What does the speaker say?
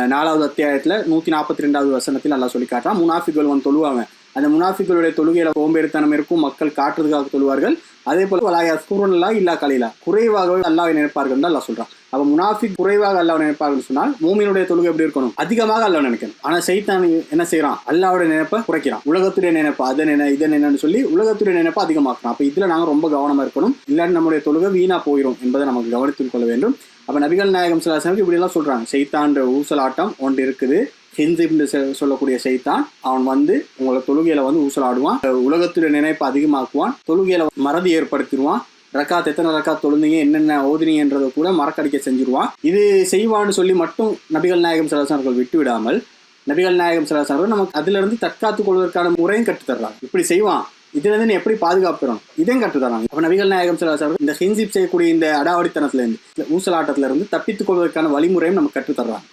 4வது அத்தியாயத்துல 142வது வசனத்தில் அல்லாஹ் சொல்லி காட்டுறான். முனாஃபிக்குகள் வந்து தொழுவாங்க. அந்த முனாஃபிக்குகளுடைய தொழுகையில சோம்பேறித்தனம் இருக்கும், மக்கள் காட்டுறதுக்காக தொழுவார்கள். அதே போல வலாயா சூரன்லா இல்லா கலீலா, குறைவாகவே அல்லாஹ்வை நினைப்பார்கள் தான் அல்லாஹ் சொல்றான். அப்ப முனாஃபிக் குறைவாக அல்லாஹ்வை நினைப்பார்கள் சொன்னால் மூமினுடைய தொழுகை எப்படி இருக்கணும்? அதிகமாக அல்லாஹ் நினைக்கணும். ஆனா சைத்தான் என்ன செய்யறான்? அல்லாஹ்வுடைய நினைப்பை குறைக்கிறான். உலகத்துடைய நினைப்பு அதை நினை இதை நினைன்னு சொல்லி உலகத்துடைய நினைப்பை அதிகமாக்குறான். அப்ப இதுல நாங்க ரொம்ப கவனமா இருக்கணும், இல்லாட்டி நம்முடைய தொழுகை வீணா போயிடும் என்பதை நமக்கு கவனித்துக் கொள்ள வேண்டும். அப்ப நபிகள் நாயகம் ஸல்லல்லாஹு அலைஹி வஸல்லம் இப்படி எல்லாம் சொல்றாங்க, சைத்தான்ற ஊசலாட்டம் ஒன்று இருக்குது. ஹின்சிப்னு சொல்லக்கூடிய சைத்தான் அவன் வந்து உங்களை தொழுகையில வந்து ஊசலாடுவான், உலகத்துடைய நினைப்பை அதிகமாக்குவான், தொழுகையில மறதி ஏற்படுத்திடுவான், ரக்காத் எத்தனை ரக்காத் தொழுந்தீங்க என்னென்ன ஓதுனீங்கன்றதை கூட மறக்கடிக்க செஞ்சிருவான். இது செய்வான்னு சொல்லி மட்டும் நபிகள் நாயகம் ஸல்லல்லாஹு அலைஹி வஸல்லம் விட்டு விடாமல் நபிகள் நாயகம் ஸல்லல்லாஹு அலைஹி வஸல்லம் நமக்கு அதுல இருந்து தற்காத்துக் கொள்வதற்கான முறையும் கற்றுத்தர்றாங்க. இப்படி செய்வான், இதுல இருந்து நீ எப்படி பாதுகாப்புறோம் இதையும் கற்றுத்தராங்க. அப்ப நபிகள் நாயகம் ஸல்லல்லாஹு அலைஹி வஸல்லம் இந்த ஹின்சிப் செய்யக்கூடிய இந்த அடாவடித்தனத்துல இருந்து ஊசலாட்டத்துல இருந்து தப்பித்துக் கொள்வதற்கான வழிமுறையும் நமக்கு கற்றுத்தர்றாங்க.